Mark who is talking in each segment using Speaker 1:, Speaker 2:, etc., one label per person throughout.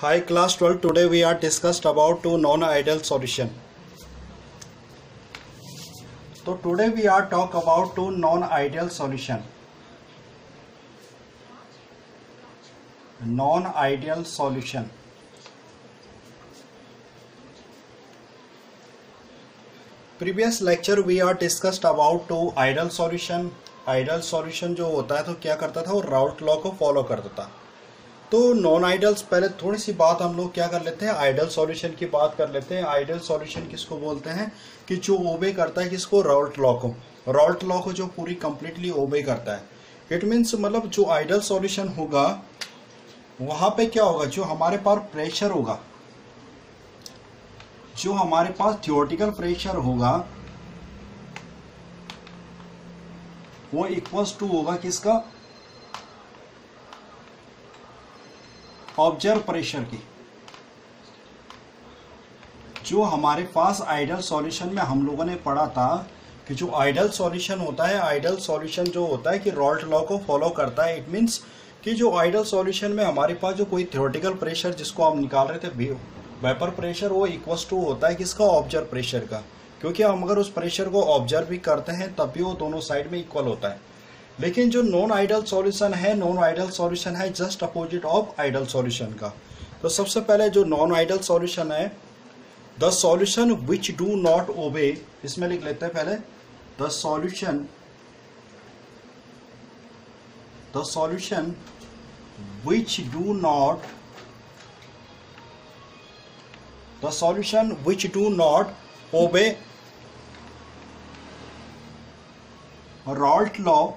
Speaker 1: Hi class 12, today we are discussed about two non-ideal solution. So today we are talk about two non-ideal solution. Non-ideal solution. Previous lecture we are discussed about two ideal solution. Ideal solution जो होता है तो क्या करता था, वो राउट law को follow करता था. तो नॉन आइडल्स, पहले थोड़ी सी बात हम लोग क्या कर लेते हैं, आइडल सॉल्यूशन की बात कर लेते हैं. आइडल सॉल्यूशन किसको बोलते हैं कि जो ओबे करता है किसको, राउट लॉ को. राउट लॉ को जो पूरी कंप्लीटली ओबे करता है. इट मीन्स मतलब जो आइडल सॉल्यूशन होगा वहां पे क्या होगा, जो हमारे पास प्रेशर होगा, जो हमारे पास थियोरेटिकल प्रेशर होगा वो इक्वल्स टू होगा किसका, ऑब्जर्व प्रेशर की. जो हमारे पास आइडल सॉल्यूशन में हम लोगों ने पढ़ा था कि जो आइडल सॉल्यूशन होता है, आइडल सॉल्यूशन जो होता है कि राउट लॉ को फॉलो करता है. इट मींस कि जो आइडल सॉल्यूशन में हमारे पास जो कोई थियोरेटिकल प्रेशर जिसको हम निकाल रहे थे वेपर प्रेशर, वो इक्वल्स टू होता है किसका, ऑब्जर्व प्रेशर का. क्योंकि हम अगर उस प्रेशर को ऑब्जर्व भी करते हैं तब भी वो दोनों साइड में इक्वल होता है. लेकिन जो नॉन आइडल सॉल्यूशन है, नॉन आइडल सॉल्यूशन है just opposite of ideal solution का. तो सबसे पहले जो नॉन आइडल सॉल्यूशन है, the solution which do not ओबे, इसमें लिख लेते हैं पहले, the solution which do not obey Raoult law,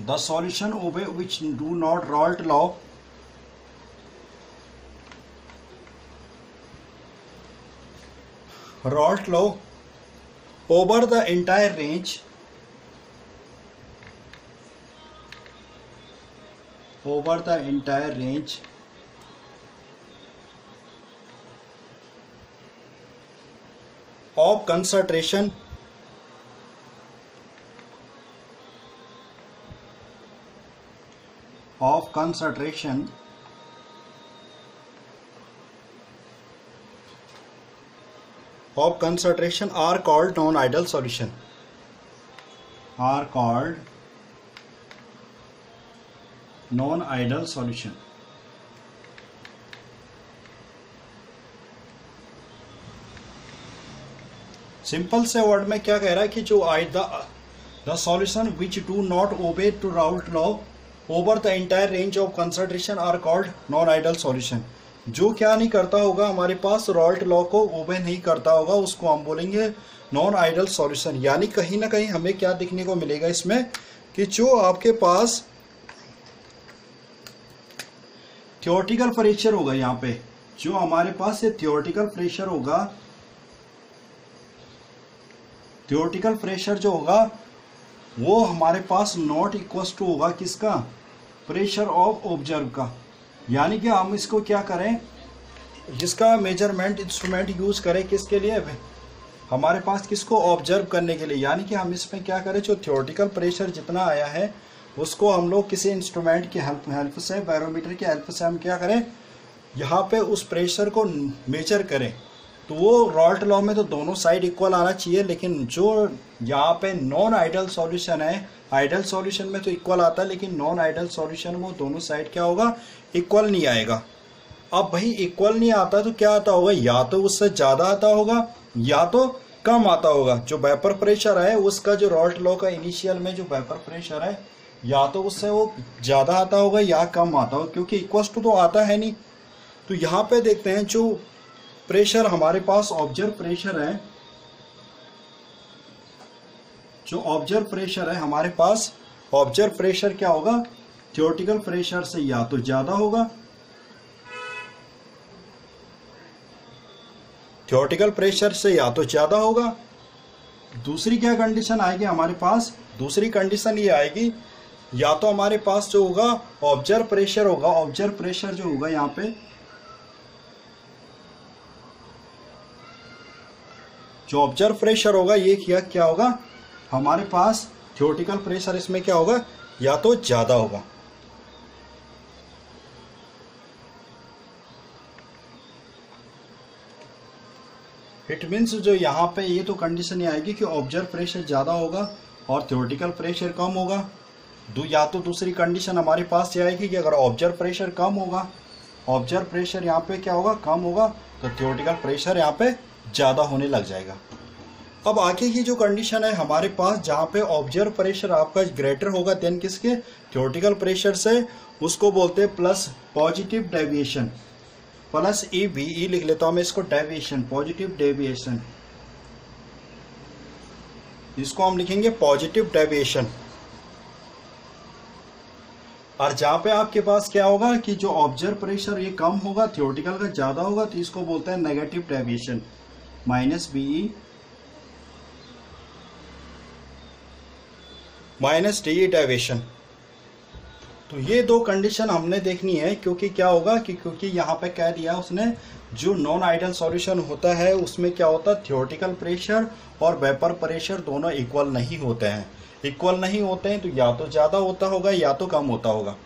Speaker 1: the solution which do not Raoult law over the entire range of concentration are called non-ideal solution. Non-ideal solution. Simple से word में क्या कह रहा है कि जो the solution which do not obey to Raoult law over the entire range of concentration are called non ideal solution. जो क्या नहीं करता होगा, हमारे पास राउट लॉ को ओबे नहीं करता होगा, उसको हम बोलेंगे नॉन आइडल सॉल्यूशन. यानी कहीं ना कहीं हमें क्या देखने को मिलेगा इसमें कि जो आपके पास थियोरेटिकल प्रेशर होगा, यहाँ पे जो हमारे पास ये थियोरेटिकल प्रेशर होगा, थियोरेटिकल प्रेशर जो होगा वो हमारे पास नॉट इक्वल्स टू होगा किसका, प्रेशर ऑफ ऑब्जर्व का. यानी कि हम इसको क्या करें, जिसका मेजरमेंट इंस्ट्रूमेंट यूज करें किसके लिए, हमारे पास किसको, ऑब्जर्व करने के लिए. यानी कि हम इसमें क्या करें, जो थियोरेटिकल प्रेशर जितना आया है उसको हम लोग किसी इंस्ट्रूमेंट की हेल्प से, बैरोमीटर की हेल्प से हम क्या करें, यहाँ पे उस प्रेशर को मेजर करें. तो वो राउट लॉ में तो दोनों साइड इक्वल आना चाहिए, लेकिन जो यहाँ पे नॉन आइडल सॉल्यूशन है, आइडल सॉल्यूशन में तो इक्वल आता है, लेकिन नॉन आइडल सॉल्यूशन में दोनों साइड क्या होगा, इक्वल नहीं आएगा. अब भाई इक्वल नहीं आता तो क्या आता होगा, या तो उससे ज़्यादा आता होगा या तो कम आता होगा. जो वेपर प्रेशर है उसका, जो राउट लॉ का इनिशियल में जो वेपर प्रेशर है, या तो उससे वो ज़्यादा आता होगा या कम आता होगा, क्योंकि इक्वल्स टू तो आता है नहीं. तो यहाँ पे देखते हैं जो प्रेशर हमारे पास ऑब्जर्व प्रेशर है, जो ऑब्जर्व प्रेशर है हमारे पास, ऑब्जर्व प्रेशर क्या होगा, थियोरेटिकल प्रेशर से या तो ज्यादा होगा, थियोरेटिकल प्रेशर से या तो ज्यादा होगा. दूसरी क्या कंडीशन आएगी हमारे पास, दूसरी कंडीशन ये आएगी, या तो हमारे पास जो होगा ऑब्जर्व प्रेशर होगा, ऑब्जर्व प्रेशर जो होगा यहाँ पे, जो ऑब्जर्व प्रेशर होगा ये क्या होगा, हमारे पास थियोरेटिकल प्रेशर इसमें क्या होगा, या तो ज़्यादा होगा. इट मीन्स जो यहाँ पे ये तो कंडीशन ये आएगी कि ऑब्जर्व प्रेशर ज़्यादा होगा और थ्योरेटिकल प्रेशर कम होगा। या तो दूसरी कंडीशन हमारे पास ये आएगी कि अगर ऑब्जर्व प्रेशर कम होगा, ऑब्जर्व प्रेशर यहाँ पे क्या होगा, कम होगा, तो थ्योरेटिकल प्रेशर यहाँ पे ज़्यादा होने लग जाएगा। अब आगे की जो कंडीशन है हमारे पास, जहाँ पे ऑब्जर्व प्रेशर आपका ग्रेटर होगा देन किसके, थ्योरेटिकल प्रेशर से, उसको बोलते हैं प्लस पॉजिटिव डेविएशन, प्लस ई लिख लेता हूँ मैं इसको, डेविएशन, पॉजिटिव डेविएशन, इसको हम लिखेंगे पॉजिटिव डेविएशन। और जहाँ पे आपके पास क्या होगा कि जो ऑब्जर्व प्रेशर ये कम होगा, थ्योरेटिकल का ज़्यादा होगा, तो इसको बोलते हैं negative deviation, minus BE minus D deviation. तो ये दो कंडीशन हमने देखनी है, क्योंकि क्या होगा कि क्योंकि यहाँ पे कह दिया उसने, जो नॉन आइडियल सॉल्यूशन होता है उसमें क्या होता है, थ्योरेटिकल प्रेशर और वेपर प्रेशर दोनों इक्वल नहीं होते हैं। इक्वल नहीं होते हैं तो या तो ज़्यादा होता होगा या तो कम होता होगा।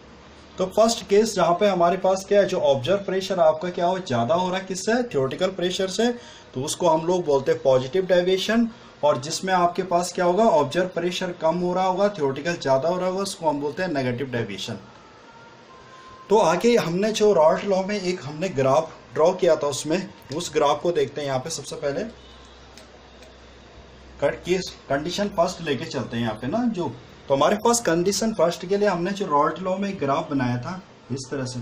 Speaker 1: तो फर्स्ट केस जहाँ पे हमारे पास क्या है, जो ऑब्जर्व प्रेशर आपका क्या हो, ज़्यादा हो रहा है किससे, थ्योरेटिकल प्रेशर से, तो उसको हम लोग बोलते हैं पॉजिटिव डेविएशन। और जिसमें आपके पास क्या होगा, ऑब्जर्व प्रेशर कम हो रहा होगा, थ्योरेटिकल ज़्यादा हो रहा होगा, उसको हम बोलते हैं नेगेटिव डेविएशन। तो आगे हमने जो रॉल्ट लॉ में एक हमने ग्राफ ड्रॉ किया था, उसमें उस ग्राफ को देखते हैं। यहाँ पे सबसे पहले कंडीशन फर्स्ट लेके चलते हैं यहाँ पे ना, जो तो हमारे पास कंडीशन फर्स्ट के लिए हमने जो रॉल्ट लॉ में एक ग्राफ बनाया था इस तरह से,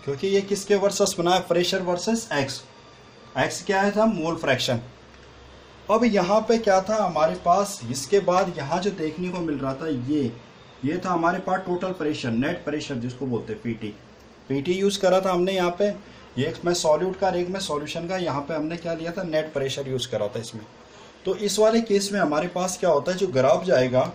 Speaker 1: क्योंकि ये किसके वर्सेस बना है, प्रेशर वर्सेस एक्स। एक्स क्या है था, मोल फ्रैक्शन। अब यहाँ पे क्या था हमारे पास, इसके बाद यहाँ जो देखने को मिल रहा था ये था हमारे पास टोटल प्रेशर, नेट प्रेशर जिसको बोलते हैं पीटी यूज करा था हमने यहाँ पे, एक में सॉल्यूट का और एक में सॉल्यूशन का। यहाँ पे हमने क्या लिया था, नेट प्रेशर यूज करा था इसमें। तो इस वाले केस में हमारे पास क्या होता है, जो ग्राफ जाएगा,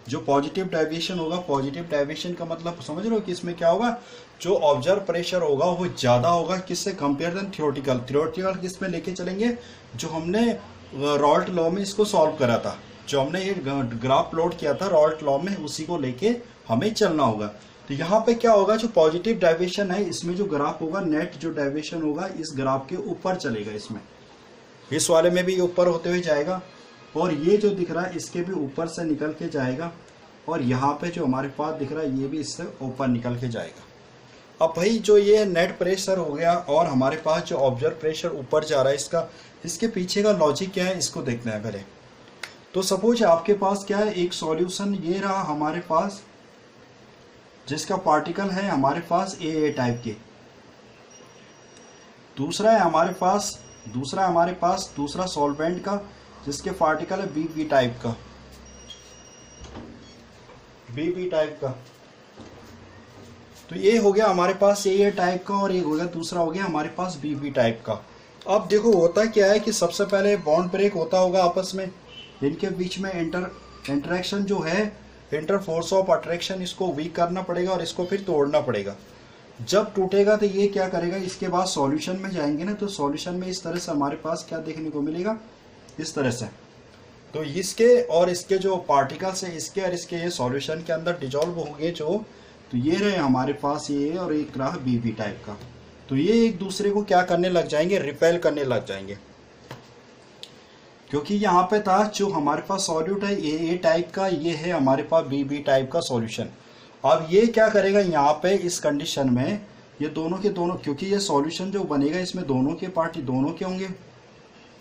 Speaker 1: जो पॉजिटिव डेविएशन होगा, पॉजिटिव डेविएशन का मतलब समझ रहे हो कि इसमें क्या होगा, जो ऑब्जर्व प्रेशर होगा वो ज़्यादा होगा किससे, कंपेयर देन थ्योरेटिकल। थ्योरेटिकल किस में लेके चलेंगे, जो हमने रॉल्ट लॉ में इसको सॉल्व करा था, जो हमने ये ग्राफ प्लॉट किया था रॉल्ट लॉ में, उसी को लेके हमें चलना होगा। तो यहाँ पे क्या होगा, जो पॉजिटिव डेविएशन है इसमें जो ग्राफ होगा, नेट जो डेविएशन होगा इस ग्राफ के ऊपर चलेगा, इसमें इस वाले में भी ऊपर होते हुए जाएगा, और ये जो दिख रहा है इसके भी ऊपर से निकल के जाएगा, और यहाँ पे जो हमारे पास दिख रहा है ये भी इससे ऊपर निकल के जाएगा। अब भाई जो ये नेट प्रेशर हो गया और हमारे पास जो ऑब्जर्व प्रेशर ऊपर जा रहा है, इसके पीछे का लॉजिक क्या है इसको देखना है पहले। तो सपोज आपके पास क्या है, एक सॉल्यूशन ये रहा हमारे पास, जिसका पार्टिकल है हमारे पास ए टाइप के, दूसरा है हमारे पास दूसरा सॉल्वेंट का जिसके पार्टिकल है बी टाइप का, बी टाइप का। तो ये हो गया हमारे पास ए टाइप का, और ये हो गया दूसरा हो गया हमारे पास बी टाइप का। अब देखो होता क्या है कि सबसे पहले बॉन्ड ब्रेक होता होगा आपस में, इनके बीच में इंटरेक्शन जो है, इंटर फोर्स ऑफ अट्रैक्शन, इसको वीक करना पड़ेगा और इसको फिर तोड़ना पड़ेगा। जब टूटेगा तो ये क्या करेगा, इसके बाद सॉल्यूशन में जाएंगे ना, तो सॉल्यूशन में इस तरह से हमारे पास क्या देखने को मिलेगा, इस तरह से। तो इसके और इसके जो पार्टिकल्स है, इसके और इसके ये सॉल्यूशन के अंदर डिजॉल्व होंगे जो, तो ये रहे हमारे पास ये, और एक रहा बी टाइप का। तो ये एक दूसरे को क्या करने लग जाएंगे, रिपेल करने लग जाएंगे, क्योंकि यहाँ पे था जो हमारे पास सॉल्यूट है ए टाइप का, ये है हमारे पास बी टाइप का सॉल्यूशन। अब ये क्या करेगा यहाँ पे इस कंडीशन में, ये दोनों के दोनों, क्योंकि ये सॉल्यूशन जो बनेगा इसमें दोनों के होंगे,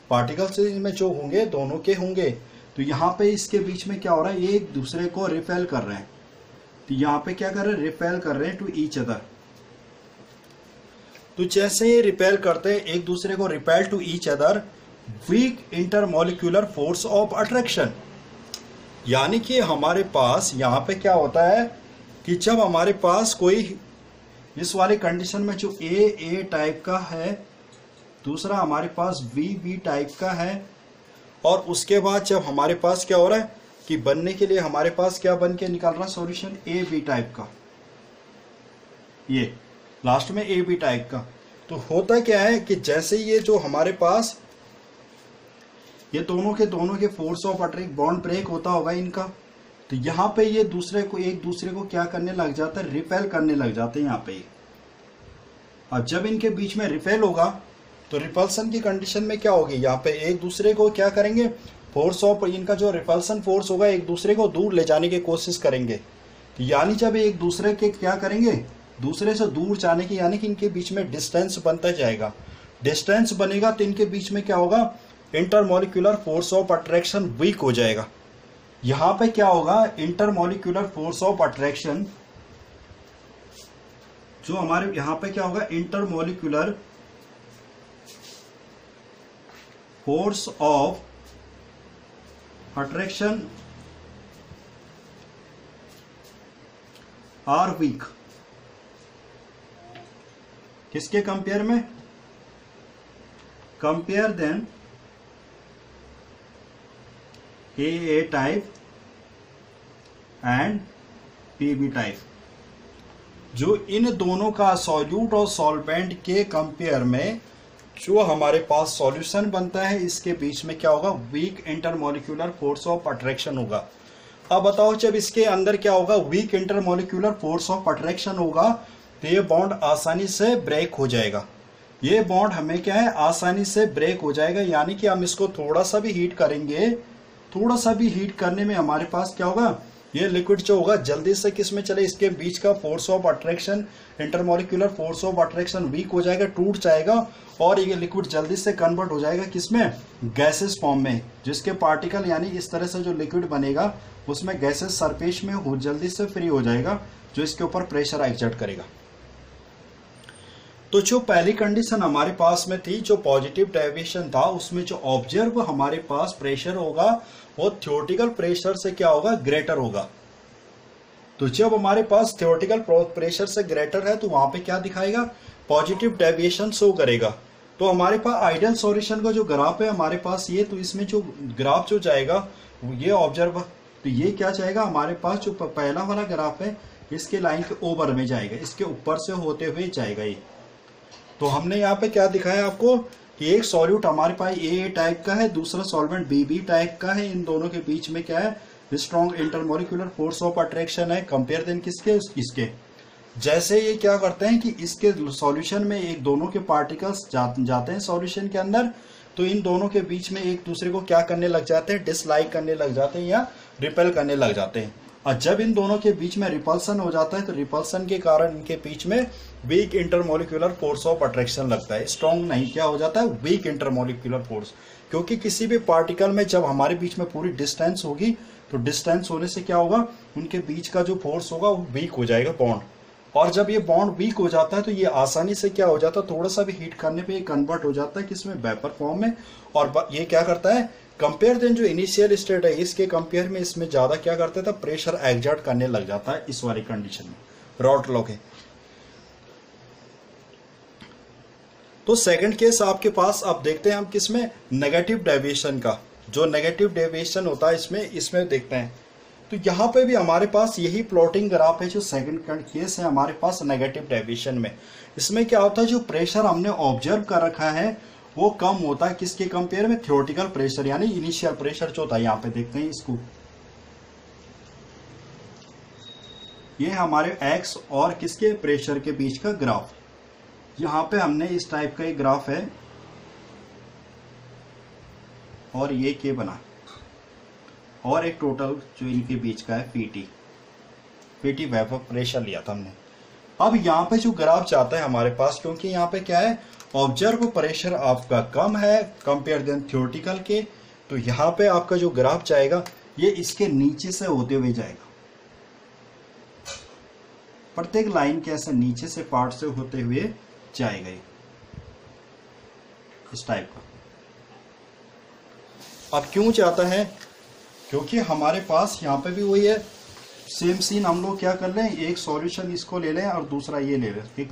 Speaker 1: पार्टिकल्स में जो होंगे दोनों के होंगे। तो यहाँ पे इसके बीच में क्या हो रहा है, ये एक दूसरे को रिपेल कर रहे हैं। तो यहाँ पे क्या कर रहे हैं, रिपेल कर रहे हैं टू ईच अदर। तो जैसे ये रिपेल करते हैं एक दूसरे को, repel to each other, weak intermolecular force of attraction. यानी कि हमारे पास यहाँ पे क्या होता है कि जब हमारे पास कोई इस वाले कंडीशन में जो ए टाइप का है, दूसरा हमारे पास बी टाइप का है, और उसके बाद जब हमारे पास क्या हो रहा है कि बनने के लिए हमारे पास क्या बन के निकल रहा है सॉल्यूशन, ए बी टाइप का, ये लास्ट में ए बी टाइप का। तो होता क्या है कि जैसे ये जो हमारे पास ये दोनों के force of attraction, bond break होता होगा इनका, तो यहाँ पे ये दूसरे को एक दूसरे को क्या करने लग जाता है, रिपेल करने लग जाते हैं यहाँ पे। अब जब इनके बीच में रिपेल होगा तो रिपल्सन की कंडीशन में क्या होगी, यहाँ पे एक दूसरे को क्या करेंगे, फोर्स ऑफ इनका जो रिपल्सन फोर्स होगा एक दूसरे को दूर ले जाने की कोशिश करेंगे। तो यानी जब एक दूसरे के क्या करेंगे, दूसरे से दूर जाने की, यानी कि इनके बीच में डिस्टेंस बनता जाएगा। डिस्टेंस बनेगा तो इनके बीच में क्या होगा, intermolecular force of attraction weak हो जाएगा। यहां पे क्या होगा, इंटरमोलिकुलर फोर्स ऑफ अट्रैक्शन जो हमारे यहां पे क्या होगा, intermolecular force of attraction are weak. किसके कंपेयर में, compare then AA type and PB type. जो इन दोनों का सॉल्यूट और सॉल्वेंट के कंपेयर में जो हमारे पास सॉल्यूशन बनता है, इसके बीच में क्या होगा, weak intermolecular force of attraction होगा। अब बताओ जब इसके अंदर क्या होगा, weak intermolecular force of attraction होगा तो ये बॉन्ड आसानी से ब्रेक हो जाएगा। ये बॉन्ड हमें क्या है, आसानी से ब्रेक हो जाएगा। यानी कि हम इसको थोड़ा सा भी हीट करेंगे, थोड़ा सा भी हीट करने में हमारे पास क्या होगा, ये लिक्विड जो होगा जल्दी से किस में चले, इसके बीच का force of attraction, intermolecular force of attraction weak हो जाएगा, टूट जाएगा और ये लिक्विड जल्दी से कन्वर्ट हो जाएगा किसमें, गैसेस फॉर्म में। जिसके पार्टिकल यानी इस तरह से जो लिक्विड बनेगा उसमें गैसेस सरफेस में हो जल्दी से फ्री हो जाएगा, जो इसके ऊपर प्रेशर एक्सर्ट करेगा। तो जो पहली कंडीशन हमारे पास में थी, जो पॉजिटिव डेविएशन था, उसमें जो ऑब्जर्व हमारे पास प्रेशर होगा वो थ्योरेटिकल प्रेशर से क्या होगा, ग्रेटर होगा। तो जब हमारे पास थ्योरेटिकल प्रेशर से ग्रेटर है तो वहां पे क्या दिखाएगा, पॉजिटिव डेविएशन शो करेगा। तो हमारे पास आइडियल सॉल्यूशन का जो ग्राफ है हमारे पास ये, तो इसमें जो ग्राफ जो जाएगा ये ऑब्जर्व, तो ये क्या जाएगा हमारे पास, जो पहला वाला ग्राफ है इसके लाइन के ओवर में जाएगा, इसके ऊपर से होते हुए जाएगा ये। तो हमने यहाँ पे क्या दिखाया आपको कि एक सॉल्यूट हमारे पास AA टाइप का है, दूसरा सॉल्वेंट BB टाइप का है। इन दोनों के बीच में क्या है, strong intermolecular force of attraction है, कंपेयर देन किसके, इसके। जैसे ये क्या करते हैं कि इसके सॉल्यूशन में एक दोनों के पार्टिकल्स जाते हैं सॉल्यूशन के अंदर, तो इन दोनों के बीच में एक दूसरे को क्या करने लग जाते हैं, डिसलाइक करने लग जाते हैं या रिपेल करने लग जाते हैं। और जब इन दोनों के बीच में रिपल्सन हो जाता है तो रिपल्सन के कारण इनके बीच में weak intermolecular force of attraction लगता है। स्ट्रॉन्ग नहीं, क्या हो जाता है, वीक इंटरमोलिकुलर फोर्स। क्योंकि किसी भी पार्टिकल में जब हमारे बीच में पूरी डिस्टेंस होगी तो डिस्टेंस होने से क्या होगा, उनके बीच का जो फोर्स होगा वो वीक हो जाएगा बॉन्ड। और जब ये बॉन्ड वीक हो जाता है तो ये आसानी से क्या हो जाता है, थोड़ा सा भी हीट करने पे ये कन्वर्ट हो जाता है किसमें, वेपर फॉर्म में। और ये क्या करता है, कंपेयर देन जो इनिशियल स्टेट है इसके कंपेयर में इसमें ज्यादा क्या करता था, प्रेशर एक्सर्ट करने लग जाता है इस वाली कंडीशन में, रॉट लॉ के। तो सेकंड केस आपके पास, अब देखते हैं हम किसमें, नेगेटिव डेविएशन का। जो नेगेटिव डेविएशन होता है इसमें देखते हैं। तो यहाँ पे भी हमारे पास यही प्लॉटिंग ग्राफ है, जो सेकंड केस है हमारे पास नेगेटिव डेविएशन में। इसमें क्या होता है, जो प्रेशर हमने ऑब्जर्व कर रखा है वो कम होता है किसके कंपेयर में, थ्योरेटिकल प्रेशर, यानी इनिशियल प्रेशर जो होता है। यहाँ पे देखते हैं इसको, ये हमारे एक्स और किसके प्रेशर के बीच का ग्राफ। यहाँ पे हमने इस टाइप का एक ग्राफ है और ये के बना, और एक टोटल जो इनके बीच का है पीटी वेपर प्रेशर लिया था हमने। अब यहाँ पे जो ग्राफ जाता है हमारे पास, क्योंकि यहाँ पे क्या है, ऑब्जर्व प्रेशर आपका कम है कंपेयर देन थ्योरेटिकल के, तो यहाँ पे आपका जो ग्राफ जाएगा ये इसके नीचे से होते हुए जाएगा। प्रत्येक लाइन के ऐसे नीचे से पार्ट से होते हुए जाएगा इस टाइप का। अब क्यों जाता है, क्योंकि हमारे पास यहाँ पे भी वही है, सेम सीन। हम लोग क्या कर लें, एक सॉल्यूशन इसको ले लें और दूसरा ये ले लें।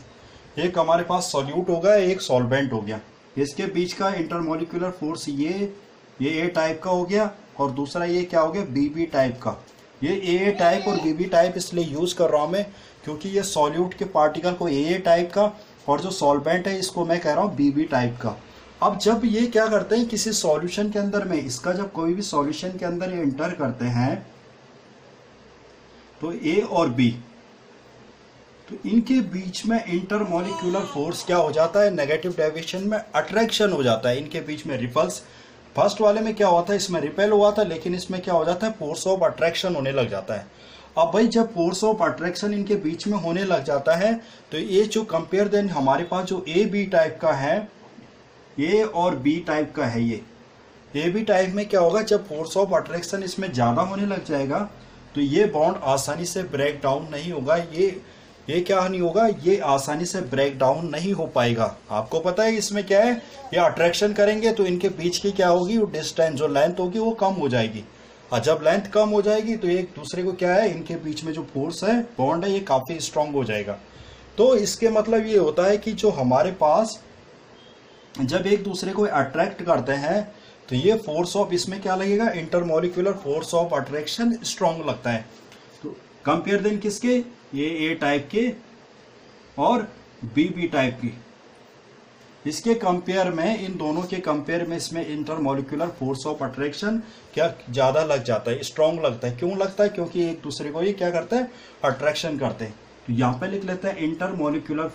Speaker 1: एक हमारे पास सॉल्यूट हो गया, एक सॉल्वेंट हो गया। इसके बीच का इंटरमोलिकुलर फोर्स ये A टाइप का हो गया, और दूसरा ये क्या हो गया, BB टाइप का। ये AA टाइप और BB टाइप इसलिए यूज कर रहा हूं मैं क्योंकि ये सॉल्यूट के पार्टिकल को AA टाइप का, और जो सॉल्वेंट है इसको मैं कह रहा हूँ BB टाइप का। अब जब ये क्या करते हैं किसी सॉल्यूशन के अंदर में, इसका जब कोई भी सॉल्यूशन के अंदर ये एंटर करते हैं तो ए और बी, तो इनके बीच में इंटरमोलिक्यूलर फोर्स क्या हो जाता है, नेगेटिव डेविएशन में अट्रैक्शन हो जाता है, इनके बीच में रिपल्स। फर्स्ट वाले में क्या होता है, इसमें रिपेल हुआ था, लेकिन इसमें क्या हो जाता है, फोर्स ऑफ अट्रैक्शन होने लग जाता है। अब भाई जब फोर्स ऑफ अट्रैक्शन इनके बीच में होने लग जाता है, तो ये जो कंपेयर देन हमारे पास जो ए बी टाइप का है, ए और बी टाइप का है, ये ए बी टाइप में क्या होगा, जब फोर्स ऑफ अट्रैक्शन इसमें ज्यादा होने लग जाएगा तो ये बॉन्ड आसानी से ब्रेक डाउन नहीं होगा, ये क्या नहीं होगा, ये आसानी से ब्रेक डाउन नहीं हो पाएगा। आपको पता है इसमें क्या है, ये अट्रैक्शन करेंगे तो इनके बीच की क्या होगी, वो डिस्टेंस जो लेंथ होगी वो कम हो जाएगी, और जब लेंथ कम हो जाएगी तो एक दूसरे को क्या है, इनके बीच में जो फोर्स है, बॉन्ड है, ये काफी स्ट्रांग हो जाएगा। तो इसके मतलब ये होता है कि जो हमारे पास जब एक दूसरे को अट्रैक्ट करते हैं तो ये फोर्स ऑफ इसमें क्या लगेगा, intermolecular force of attraction strong लगता है। तो कंपेयर देन किसके, ये ए टाइप के और बी टाइप की, इसके कंपेयर में, इन दोनों के कंपेयर में इसमें इंटरमोलिक्यूलर फोर्स ऑफ अट्रैक्शन क्या ज्यादा लग जाता है, स्ट्रांग लगता है। क्यों लगता है, क्योंकि एक दूसरे को ये क्या करते हैं, अट्रैक्शन करते हैं। तो यहां पे लिख लेते हैं intermolecular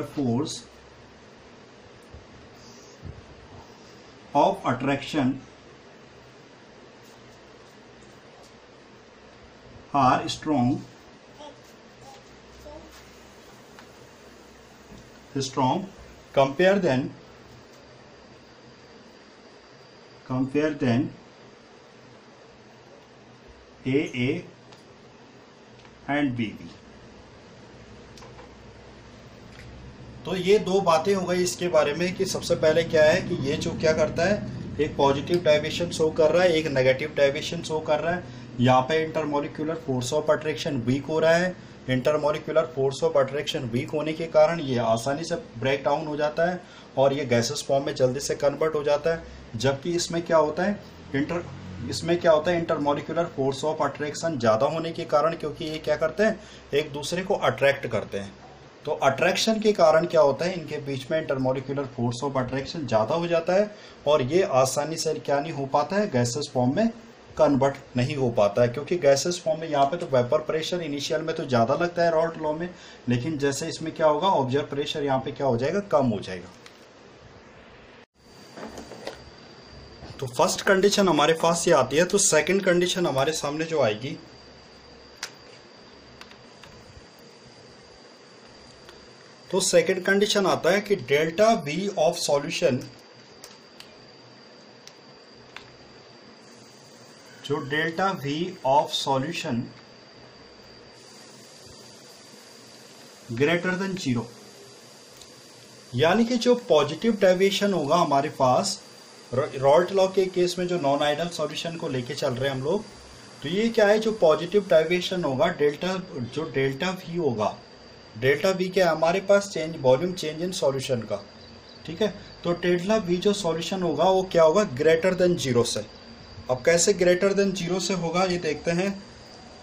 Speaker 1: force of attraction are strong compare then AA and BB। तो ये दो बातें हो गई इसके बारे में कि सबसे पहले क्या है कि ये जो क्या करता है, एक पॉजिटिव डेविएशन शो कर रहा है, एक नेगेटिव डेविएशन शो कर रहा है। यहाँ पे intermolecular force of attraction weak हो रहा है, intermolecular force of attraction weak होने के कारण ये आसानी से ब्रेक डाउन हो जाता है और ये गैसेस फॉर्म में जल्दी से कन्वर्ट हो जाता है। जबकि इसमें क्या होता है, इंटरमोलिक्यूलर फोर्स ऑफ अट्रैक्शन ज़्यादा होने के कारण, क्योंकि ये क्या करते हैं, एक दूसरे को अट्रैक्ट करते हैं, तो अट्रैक्शन के कारण क्या होता है, इनके बीच में इंटरमोलिक्यूलर फोर्स ऑफ अट्रैक्शन ज़्यादा हो जाता है और ये आसानी से क्या नहीं हो पाता है, गैसेस फॉर्म में कन्वर्ट नहीं हो पाता है। क्योंकि गैसेस फॉर्म में यहाँ पे तो वेपर प्रेशर इनिशियल में तो ज़्यादा लगता है रॉल्ट लॉ में, लेकिन जैसे इसमें क्या होगा, ऑब्जर्व प्रेशर यहाँ पे क्या हो जाएगा, कम हो जाएगा। तो फर्स्ट कंडीशन हमारे पास ये आती है। तो सेकंड कंडीशन हमारे सामने जो आएगी, तो सेकंड कंडीशन आता है कि डेल्टा वी ऑफ सॉल्यूशन, जो delta we of solution greater than 0, यानी कि जो पॉजिटिव डेविएशन होगा हमारे पास, रॉल्ट लॉ के केस में जो नॉन आइडल सॉल्यूशन को लेके चल रहे हैं हम लोग, तो ये क्या है, जो पॉजिटिव डेविएशन होगा, डेल्टा वी होगा, डेल्टा वी क्या है हमारे पास, change volume change in solution का, ठीक है। तो डेल्टा वी जो सॉल्यूशन होगा वो क्या होगा, ग्रेटर देन 0 से। अब कैसे ग्रेटर देन 0 से होगा ये देखते हैं।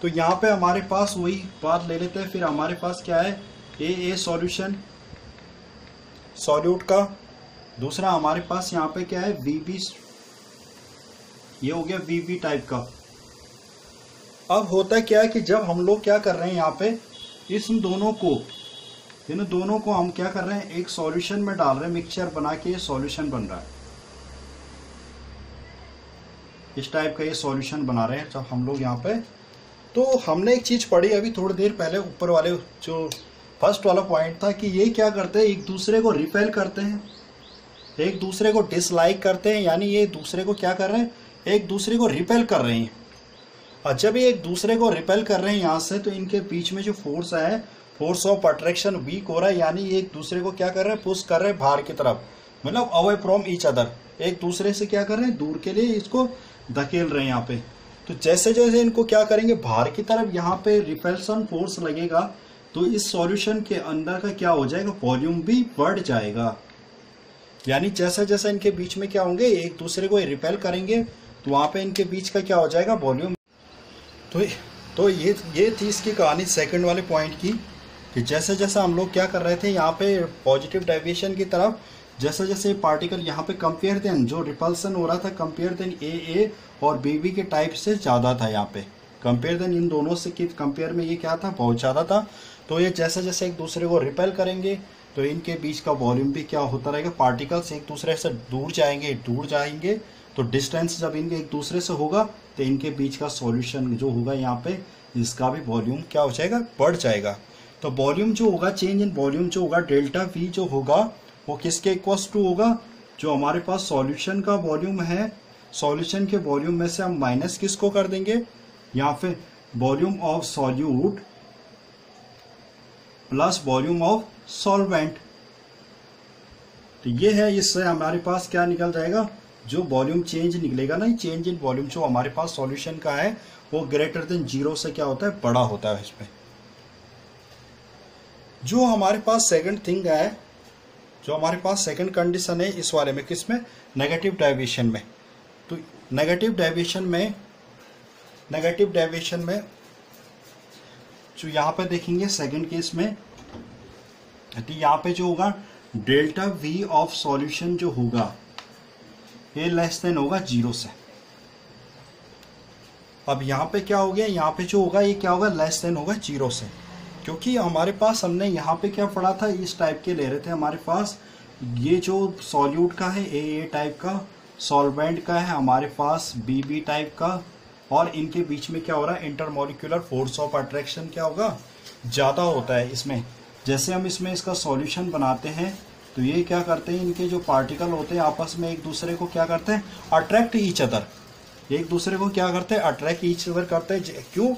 Speaker 1: तो यहाँ पे हमारे पास वही बात ले लेते हैं, फिर हमारे पास क्या है, ए सॉल्यूशन सॉल्यूट का, दूसरा हमारे पास यहाँ पे क्या है, वीबी, ये हो गया वीबी टाइप का। अब होता क्या है कि जब हम लोग क्या कर रहे हैं, यहाँ पे इन दोनों को हम क्या कर रहे हैं, एक सॉल्यूशन में डाल रहे हैं, मिक्सचर बना के ये सॉल्यूशन बन रहा है, इस टाइप का ये सॉल्यूशन बना रहे हैं जब हम लोग यहाँ पे। तो हमने एक चीज पढ़ी अभी थोड़ी देर पहले, ऊपर वाले जो फर्स्ट वाला पॉइंट था, कि ये क्या करते हैं, एक दूसरे को रिपेल करते हैं, एक दूसरे को डिसलाइक करते हैं, यानी ये दूसरे को क्या कर रहे हैं, एक दूसरे को रिपेल कर रहे हैं। और जब ये एक दूसरे को रिपेल कर रहे हैं यहाँ से, तो इनके बीच में जो फोर्स है, फोर्स ऑफ अट्रैक्शन वीक हो रहा है, यानी ये एक दूसरे को क्या कर रहे हैं, पुश कर रहे हैं बाहर की तरफ, मतलब अवे फ्रॉम ईच अदर, एक दूसरे से क्या कर रहे हैं, दूर के लिए इसको धकेल रहे हैं यहाँ पे। तो जैसे जैसे इनको क्या करेंगे, बाहर की तरफ यहाँ पे रिपल्सन फोर्स लगेगा, तो इस सॉल्यूशन के अंदर का क्या हो जाएगा, वॉल्यूम भी बढ़ जाएगा। यानी जैसे जैसे इनके बीच में क्या होंगे, एक दूसरे को रिपेल करेंगे, तो वहां पे इनके बीच का क्या हो जाएगा, वॉल्यूम। तो ये थी इसकी कहानी सेकंड वाले पॉइंट की, कि जैसे जैसे हम लोग क्या कर रहे थे, यहाँ पे पॉजिटिव डेविएशन की तरफ जैसे जैसे पार्टिकल यहाँ पे कंपेयर देन जो रिपल्सन हो रहा था कंपेयर देन ए और बी के टाइप से ज़्यादा था। यहाँ पे कंपेयर देन इन दोनों से कि कंपेयर में ये क्या था, बहुत ज़्यादा था। तो ये जैसे जैसे एक दूसरे को रिपेल करेंगे तो इनके बीच का वॉल्यूम भी क्या होता रहेगा, पार्टिकल्स एक दूसरे से दूर जाएंगे तो डिस्टेंस जब इनके एक दूसरे से होगा तो इनके बीच का सॉल्यूशन जो होगा यहाँ पे इसका भी वॉल्यूम क्या हो जाएगा, बढ़ जाएगा। तो वॉल्यूम जो होगा, चेंज इन वॉल्यूम जो होगा डेल्टा वी जो होगा वो किसके इक्वल्स टू होगा, जो हमारे पास सॉल्यूशन का वॉल्यूम है, सॉल्यूशन के वॉल्यूम में से हम माइनस किसको कर देंगे, यहाँ पे volume of solute plus volume of solvent. तो ये है, इससे हमारे पास क्या निकल जाएगा, जो वॉल्यूम चेंज निकलेगा ना, चेंज इन वॉल्यूम जो हमारे पास सॉल्यूशन का है वो ग्रेटर देन 0 से क्या होता है, बड़ा होता है इसमें। जो हमारे पास सेकंड थिंग है, जो हमारे पास सेकंड कंडीशन है इस वाले में, किसमें, नेगेटिव डेविएशन में। तो नेगेटिव डेविएशन में जो यहाँ पे देखेंगे सेकंड केस में, तो यहाँ पे जो होगा डेल्टा वी ऑफ सॉल्यूशन जो होगा ये लेस देन होगा 0 से। अब यहाँ पे क्या हो गया, यहाँ पे जो होगा ये क्या होगा, लेस देन होगा 0 से, क्योंकि हमारे पास हमने यहाँ पे क्या पढ़ा था, इस टाइप के ले रहे थे हमारे पास, ये जो सॉल्यूट का है ए टाइप का, सॉल्वेंट का है हमारे पास बी टाइप का, और इनके बीच में क्या हो रहा है, इंटरमोलिकुलर फोर्स ऑफ अट्रैक्शन क्या होगा, ज़्यादा होता है इसमें। जैसे हम इसमें इसका सॉल्यूशन बनाते हैं तो ये क्या करते हैं, इनके जो पार्टिकल होते हैं आपस में एक दूसरे को क्या करते हैं, अट्रैक्ट ईच अदर, एक दूसरे को क्या करते हैं, अट्रैक्ट ईच अदर करते हैं। क्यों,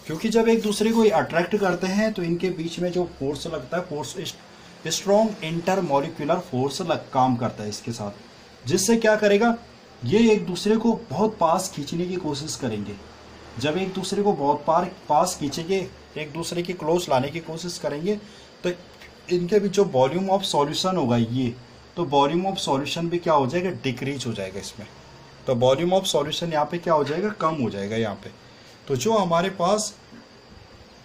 Speaker 1: क्योंकि जब एक दूसरे को अट्रैक्ट करते हैं तो इनके बीच में जो फोर्स लगता है, फोर्स स्ट्रॉन्ग इंटरमोलिकुलर फोर्स काम करता है इसके साथ, जिससे क्या करेगा, ये एक दूसरे को बहुत पास खींचने की कोशिश करेंगे। जब एक दूसरे को बहुत पास खींचेंगे, एक दूसरे के क्लोज लाने की कोशिश करेंगे, तो इनके बीच जो वॉल्यूम ऑफ सॉल्यूशन होगा ये, तो वॉल्यूम ऑफ सॉल्यूशन भी क्या हो जाएगा, डिक्रीज हो जाएगा इसमें। तो वॉल्यूम ऑफ सॉल्यूशन यहाँ पे क्या हो जाएगा, कम हो जाएगा यहाँ पे। तो जो हमारे पास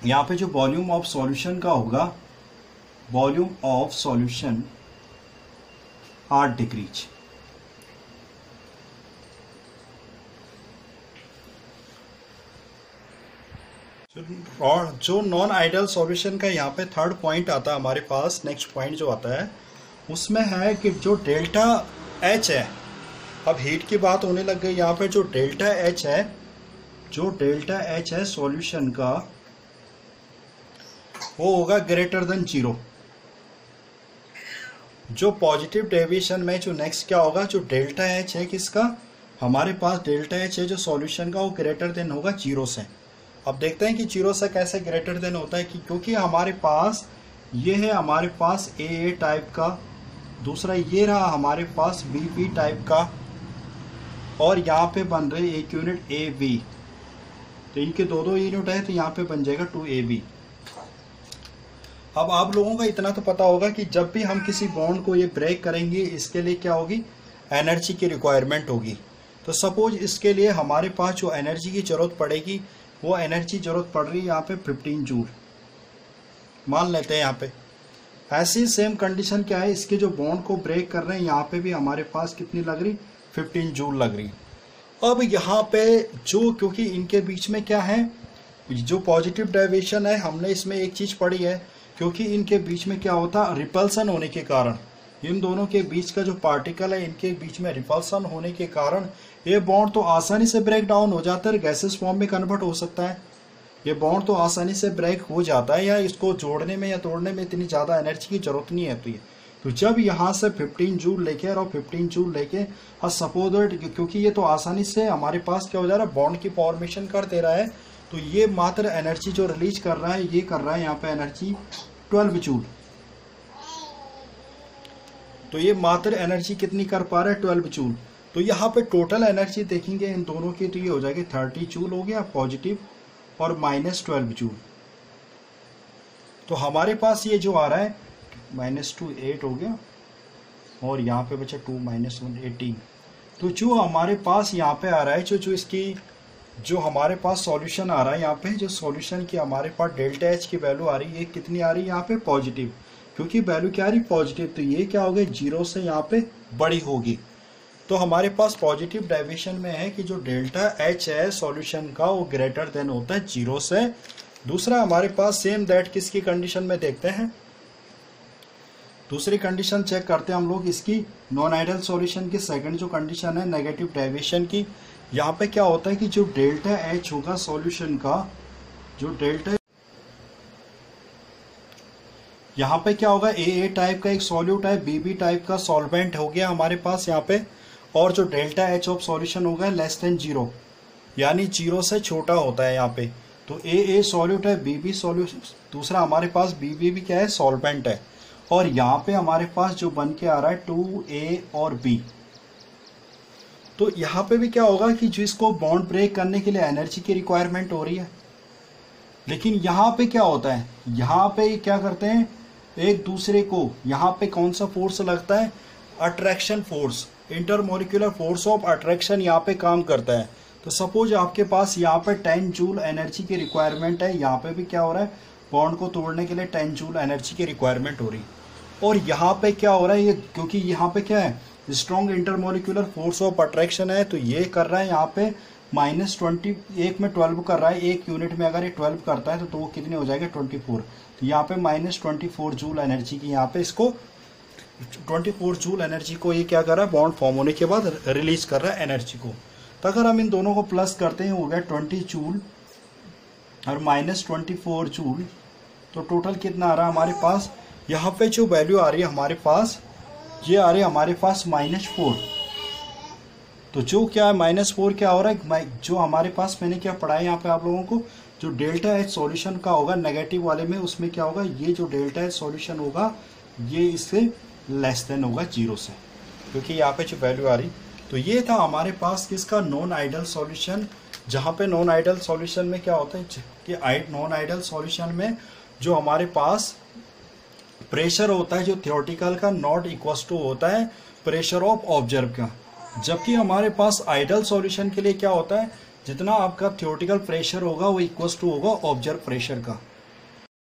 Speaker 1: यहाँ पे जो वॉल्यूम ऑफ सॉल्यूशन का होगा, volume of solution are decrease. और जो नॉन आइडियल सॉल्यूशन का यहाँ पे थर्ड पॉइंट आता है हमारे पास, नेक्स्ट पॉइंट जो आता है उसमें है कि जो डेल्टा एच है, अब हीट की बात होने लग गई यहाँ पे, जो डेल्टा एच है, जो डेल्टा एच है सॉल्यूशन का वो होगा ग्रेटर देन 0। जो पॉजिटिव डेविएशन में जो नेक्स्ट क्या होगा, जो डेल्टा एच है किसका, हमारे पास डेल्टा एच है जो सॉल्यूशन का, वो ग्रेटर देन होगा 0 से। अब देखते हैं कि 0 से कैसे ग्रेटर देन होता है, कि क्योंकि हमारे पास ये है हमारे पास ए टाइप का, दूसरा ये रहा हमारे पास बी टाइप का, और यहाँ पे बन रहे एक यूनिट ए बी, तो इनके दो यूनिट है तो यहाँ पे बन जाएगा 2AB। अब आप लोगों का इतना तो पता होगा कि जब भी हम किसी बॉन्ड को ये ब्रेक करेंगे इसके लिए क्या होगी, एनर्जी की रिक्वायरमेंट होगी। तो सपोज इसके लिए हमारे पास जो एनर्जी की ज़रूरत पड़ेगी, वो एनर्जी ज़रूरत पड़ रही है यहाँ पे 15 जूल मान लेते हैं यहाँ पे। ऐसी सेम कंडीशन क्या है, इसके जो बॉन्ड को ब्रेक कर रहे हैं यहाँ पे भी हमारे पास कितनी लग रही, 15 जूल लग रही। अब यहाँ पे जो, क्योंकि इनके बीच में क्या है, जो पॉजिटिव डेविएशन है, हमने इसमें एक चीज़ पढ़ी है, क्योंकि इनके बीच में क्या होता है, रिपल्सन होने के कारण, इन दोनों के बीच का जो पार्टिकल है इनके बीच में रिपल्सन होने के कारण ये बॉन्ड तो आसानी से ब्रेक डाउन हो जाता है, गैसेस फॉर्म में कन्वर्ट हो सकता है। ये बॉन्ड तो आसानी से ब्रेक हो जाता है, या इसको जोड़ने में या तोड़ने में इतनी ज़्यादा एनर्जी की जरूरत नहीं है। तो जब यहाँ से 15 जूल लेके और 15 जूल लेके और सपोज क्योंकि ये तो आसानी से हमारे पास क्या हो जा रहा है, बॉन्ड की फॉर्मेशन कर दे रहा है, तो ये मात्र एनर्जी जो रिलीज कर रहा है, ये कर रहा है यहाँ पे एनर्जी 12 जूल। तो ये मात्र एनर्जी कितनी कर पा रहा है, 12 जूल। तो यहाँ पे टोटल एनर्जी देखेंगे इन दोनों की, तो ये हो जाएगी 30 जूल हो गया पॉजिटिव, और -12 जूल। तो हमारे पास ये जो आ रहा है -2 8 हो गया, और यहाँ पे बचा 2 - 1 18। तो जो हमारे पास यहाँ पे आ रहा है, जो इसकी जो हमारे पास सॉल्यूशन आ रहा है यहाँ पे, जो सॉल्यूशन की हमारे पास डेल्टा एच की वैल्यू आ रही है, ये कितनी आ रही है यहाँ पे, पॉजिटिव। क्योंकि वैल्यू क्या आ रही पॉजिटिव, तो ये क्या होगा 0 से यहाँ पे बड़ी होगी। तो हमारे पास पॉजिटिव डेविएशन में है कि जो डेल्टा एच है सॉल्यूशन का वो ग्रेटर देन होता है 0 से। दूसरा हमारे पास सेम दैट किसकी कंडीशन में देखते हैं, दूसरी कंडीशन चेक करते हैं हम लोग इसकी नॉन आइडियल सॉल्यूशन की। सेकंड जो कंडीशन है नेगेटिव डेविएशन की, यहाँ पे क्या होता है कि जो डेल्टा एच होगा सॉल्यूशन का, जो डेल्टा यहाँ पे क्या होगा ए टाइप का एक सॉल्यूट है, बी टाइप का सॉल्वेंट हो गया हमारे पास यहाँ पे, और जो डेल्टा एच ऑफ सॉल्यूशन होगा लेस देन 0, यानी 0 से छोटा होता है यहाँ पे। तो ए सॉल्यूट है, बी सॉल्यूट, दूसरा हमारे पास बी भी क्या है सॉल्वेंट है, और यहाँ पे हमारे पास जो बन के आ रहा है 2A और B। तो यहाँ पे भी क्या होगा कि जिसको बॉन्ड ब्रेक करने के लिए एनर्जी की रिक्वायरमेंट हो रही है, लेकिन यहाँ पे क्या होता है, यहाँ पे क्या करते हैं एक दूसरे को, यहाँ पे कौन सा फोर्स लगता है, attraction force, intermolecular force of attraction यहाँ पे काम करता है। तो सपोज आपके पास यहाँ पे 10 जूल एनर्जी की रिक्वायरमेंट है, यहाँ पे भी क्या हो रहा है बॉन्ड को तोड़ने के लिए 10 जूल एनर्जी की रिक्वायरमेंट हो रही है। और यहाँ पे क्या हो रहा है, ये क्योंकि यहाँ पे क्या है strong intermolecular force of attraction है, तो ये कर रहा है यहाँ पे -20, एक में 12 कर रहा है, एक यूनिट में अगर ये 12 करता है तो वो कितने हो जाएगा 24। तो यहाँ पे -24 जूल एनर्जी की यहाँ पे इसको 24 जूल एनर्जी को ये क्या कर रहा है बॉन्ड फॉर्म होने के बाद रिलीज कर रहा है एनर्जी को। तो अगर हम इन दोनों को प्लस करते हैं हो गया 20 जूल और -24 जूल, तो टोटल कितना आ रहा है हमारे पास, यहाँ पे जो वैल्यू आ रही है हमारे पास ये आ रही है हमारे पास -4। तो जो क्या है -4 क्या हो रहा है, जो हमारे पास मैंने क्या पढ़ा है यहाँ पे आप लोगों को, जो डेल्टा एच सॉल्यूशन का होगा नेगेटिव वाले में, उसमें क्या होगा ये जो डेल्टा एच सॉल्यूशन होगा ये इससे लेस देन होगा 0 से, क्योंकि यहाँ पे जो वैल्यू आ रही। तो ये था हमारे पास किसका नॉन आइडियल सॉल्यूशन, जहाँ पे नॉन आइडियल सॉल्यूशन में क्या होता है कि नॉन आइडियल सॉल्यूशन में जो हमारे पास प्रेशर होता है जो थियोरेटिकल का नॉट इक्वल टू होता है प्रेशर ऑफ ऑब्जर्व का, जबकि हमारे पास आइडियल सॉल्यूशन के लिए क्या होता है जितना आपका थियोरेटिकल प्रेशर होगा वो इक्वल टू होगा ऑब्जर्व प्रेशर का।